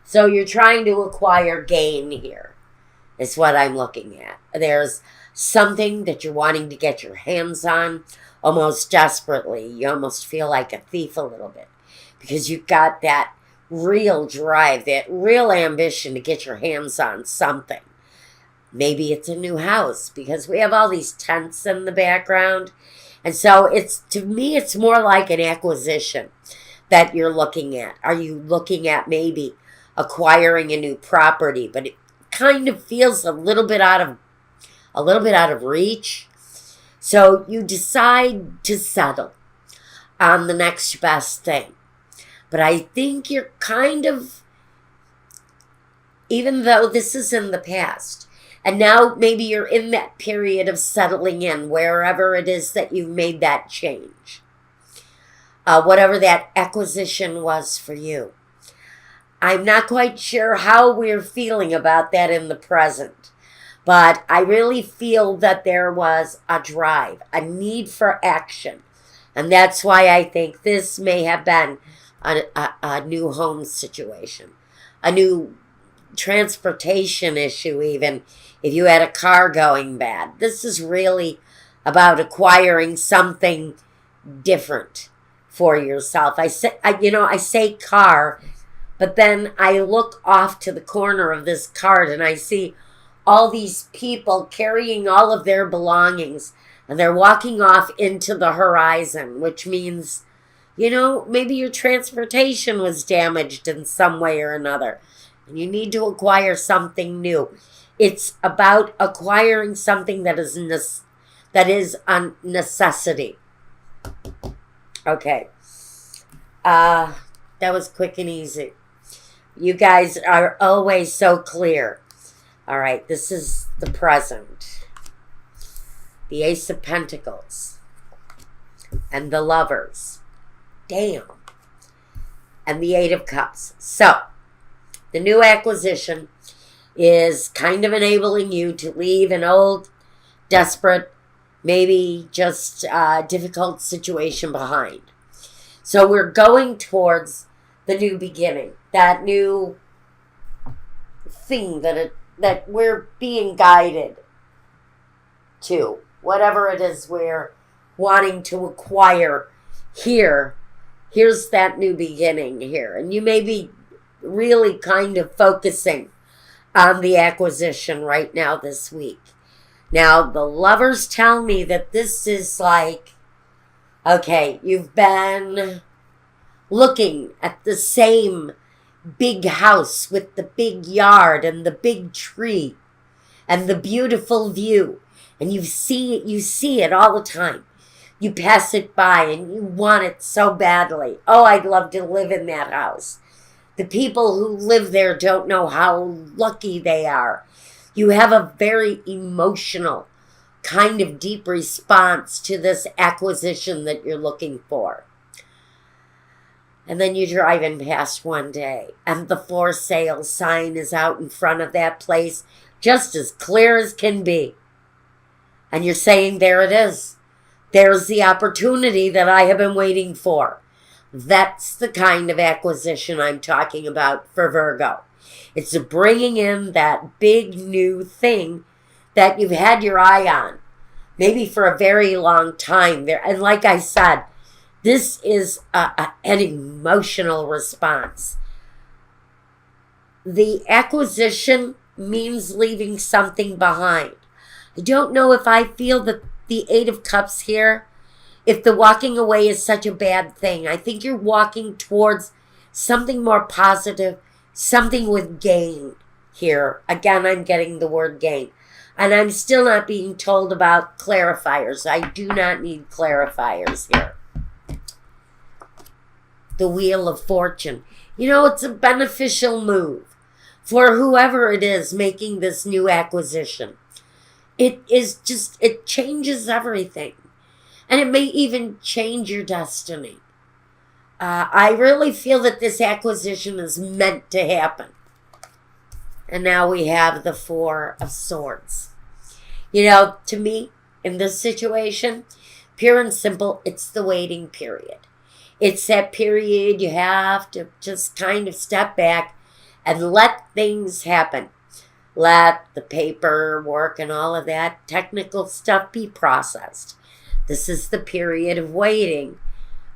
So you're trying to acquire gain here, is what I'm looking at. There's something that you're wanting to get your hands on almost desperately. You almost feel like a thief a little bit because you've got that real drive, that real ambition to get your hands on something. Maybe it's a new house because we have all these tents in the background. And so it's, to me, it's more like an acquisition that you're looking at. Are you looking at maybe acquiring a new property, but it kind of feels a little bit out of reach? So you decide to settle on the next best thing. But I think you're kind of, even though this is in the past, and now maybe you're in that period of settling in wherever it is that you made that change. Whatever that acquisition was for you. I'm not quite sure how we're feeling about that in the present. But I really feel that there was a drive, a need for action. And that's why I think this may have been a new home situation, a new transportation issue even, if you had a car going bad. This is really about acquiring something different for yourself. I say car, but then I look off to the corner of this card and I see all these people carrying all of their belongings, and they're walking off into the horizon, which means, maybe your transportation was damaged in some way or another, and you need to acquire something new. It's about acquiring something that is a necessity. Okay. That was quick and easy. You guys are always so clear. All right, this is the present. The Ace of Pentacles. And the Lovers. Damn. And the Eight of Cups. So, the new acquisition is kind of enabling you to leave an old, desperate, maybe just difficult situation behind. So we're going towards the new beginning. That new thing that we're being guided to. Whatever it is we're wanting to acquire here. Here's that new beginning here. And you may be really kind of focusing on the acquisition right now this week. Now, the Lovers tell me that this is like, okay, you've been looking at the same big house with the big yard and the big tree and the beautiful view. And you see it all the time. You pass it by and you want it so badly. Oh, I'd love to live in that house. The people who live there don't know how lucky they are. You have a very emotional, kind of deep response to this acquisition that you're looking for. And then you're driving past one day, and the for sale sign is out in front of that place, just as clear as can be. And you're saying, there it is. There's the opportunity that I have been waiting for. That's the kind of acquisition I'm talking about for Virgo. It's bringing in that big new thing that you've had your eye on, maybe for a very long time there. And like I said, this is an emotional response. The acquisition means leaving something behind. I don't know if I feel that the Eight of Cups here, if the walking away is such a bad thing. I think you're walking towards something more positive, something with gain here. Again, I'm getting the word gain. And I'm still not being told about clarifiers. I do not need clarifiers here. The Wheel of Fortune. It's a beneficial move for whoever it is making this new acquisition. It changes everything. And it may even change your destiny. I really feel that this acquisition is meant to happen. And now we have the Four of Swords. To me, in this situation, pure and simple, it's the waiting period. It's that period you have to just kind of step back and let things happen. Let the paperwork and all of that technical stuff be processed. This is the period of waiting.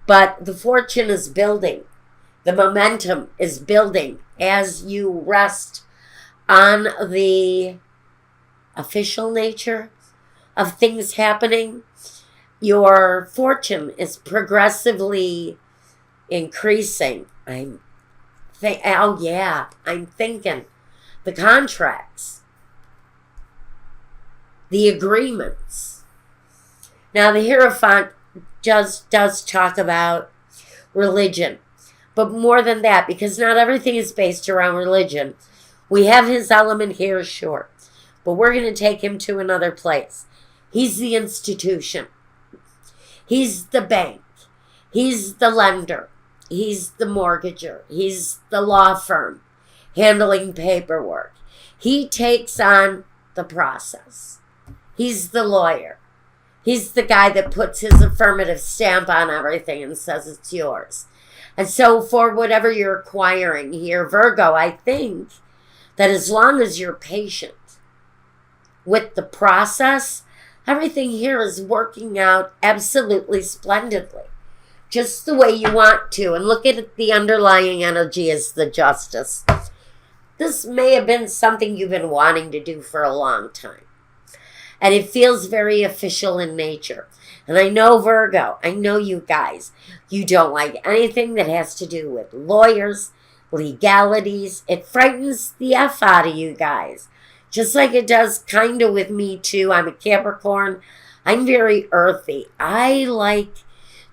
But the fortune is building. The momentum is building as you rest on the official nature of things happening. Your fortune is progressively increasing. I'm thinking the contracts, the agreements. Now the Hierophant just does talk about religion, but more than that, because not everything is based around religion. We have his element here, sure, but we're going to take him to another place. He's the institution. He's the bank. He's the lender. He's the mortgager. He's the law firm handling paperwork. He takes on the process. He's the lawyer. He's the guy that puts his affirmative stamp on everything and says it's yours. And so for whatever you're acquiring here, Virgo, I think that as long as you're patient with the process, everything here is working out absolutely splendidly. Just the way you want to. And look at the underlying energy as the Justice. This may have been something you've been wanting to do for a long time. And it feels very official in nature. And I know, Virgo, I know you guys, you don't like anything that has to do with lawyers, legalities. It frightens the F out of you guys. Just like it does kind of with me too. I'm a Capricorn. I'm very earthy. I like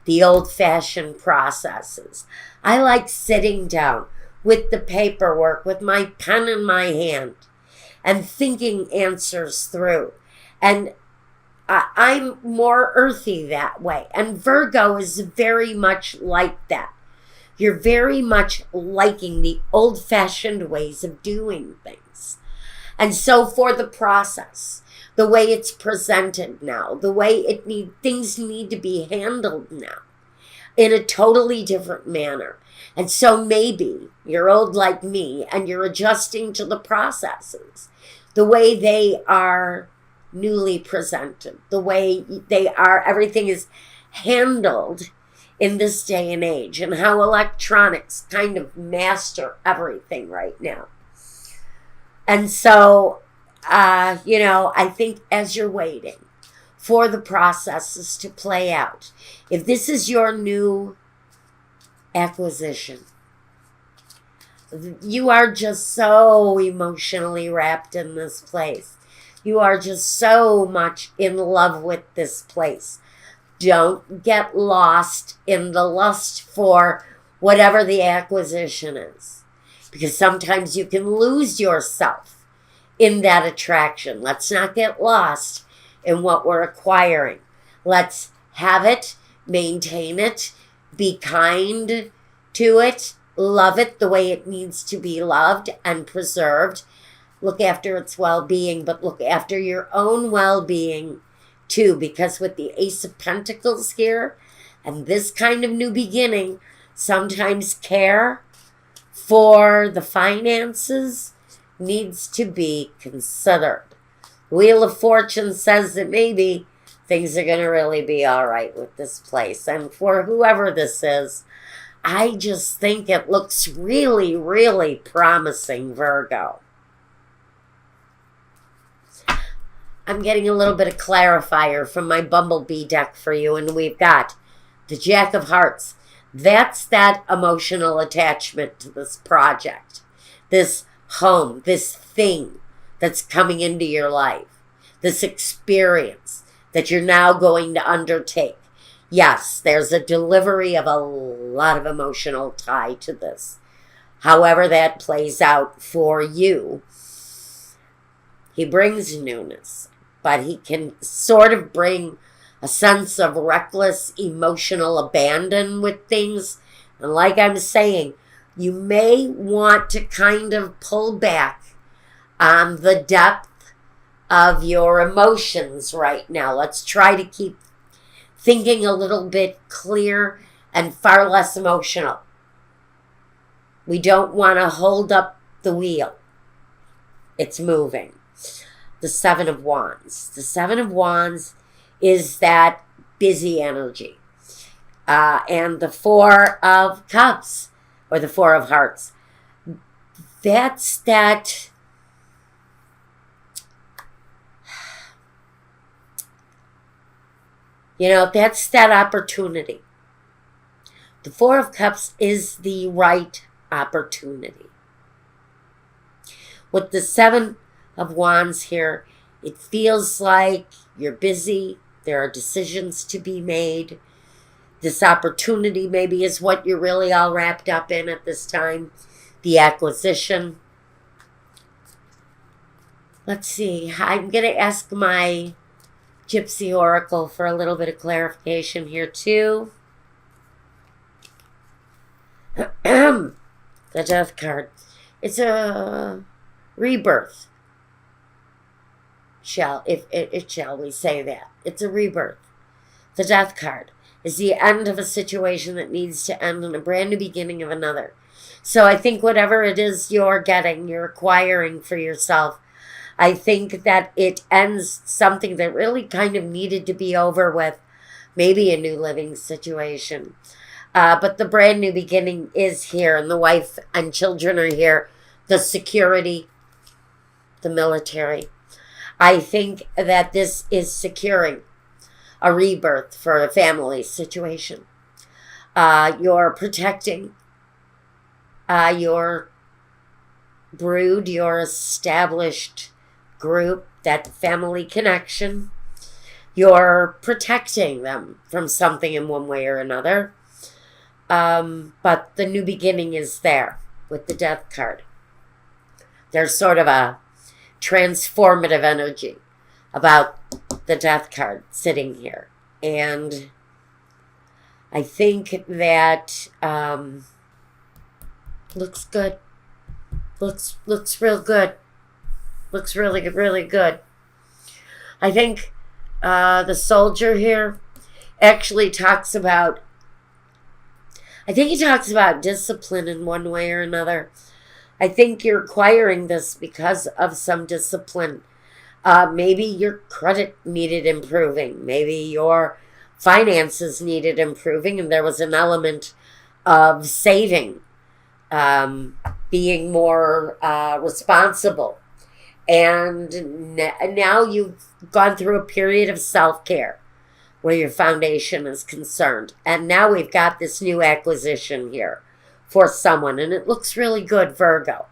the old-fashioned processes. I like sitting down with the paperwork, with my pen in my hand, and thinking answers through. And I'm more earthy that way. And Virgo is very much like that. You're very much liking the old-fashioned ways of doing things. And so for the process, the way it's presented now, the way things need to be handled now in a totally different manner. And so maybe you're old like me and you're adjusting to the processes, the way they are newly presented, the way they are, everything is handled in this day and age, and how electronics kind of master everything right now. And so, I think as you're waiting for the processes to play out, if this is your new acquisition, you are just so emotionally wrapped in this place. You are just so much in love with this place. Don't get lost in the lust for whatever the acquisition is, because sometimes you can lose yourself in that attraction. Let's not get lost in what we're acquiring. Let's have it, maintain it, be kind to it, love it the way it needs to be loved and preserved. Look after its well-being, but look after your own well-being too, because with the Ace of Pentacles here and this kind of new beginning, sometimes care for the finances needs to be considered. Wheel of Fortune says that maybe things are going to really be all right with this place. And for whoever this is, I just think it looks really, really promising, Virgo. I'm getting a little bit of clarifier from my Bumblebee deck for you, and we've got the Jack of Hearts. That's that emotional attachment to this project, this home, this thing that's coming into your life, this experience that you're now going to undertake. Yes, there's a delivery of a lot of emotional tie to this. However that plays out for you, he brings newness, but he can sort of bring a sense of reckless emotional abandon with things. And like I'm saying, you may want to kind of pull back on the depth of your emotions right now. Let's try to keep thinking a little bit clear and far less emotional. We don't want to hold up the wheel. It's moving. The Seven of Wands. The Seven of Wands is that busy energy. And the Four of Cups, or the Four of Hearts, that's that, that's that opportunity. The Four of Cups is the right opportunity. With the Seven of Wands here, it feels like you're busy. There are decisions to be made. This opportunity maybe is what you're really all wrapped up in at this time. The acquisition. Let's see. I'm going to ask my Gypsy Oracle for a little bit of clarification here too. The Death card. It's a rebirth. Shall we say that? It's a rebirth. The Death card is the end of a situation that needs to end and a brand new beginning of another. So I think whatever it is you're getting, you're acquiring for yourself, I think that it ends something that really kind of needed to be over with, maybe a new living situation. But the brand new beginning is here, and the wife and children are here. The security, the military. I think that this is securing a rebirth for a family situation. You're protecting your brood, your established group, that family connection. You're protecting them from something in one way or another. But the new beginning is there with the Death card. There's sort of a transformative energy about the Death card sitting here. And I think that looks good. Looks real good. Looks really, really good. I think the Soldier here actually talks about, I think he talks about discipline in one way or another. I think you're acquiring this because of some discipline. Maybe your credit needed improving. Maybe your finances needed improving, and there was an element of saving, being more responsible. And now you've gone through a period of self-care where your foundation is concerned. And now we've got this new acquisition here for someone, and it looks really good, Virgo.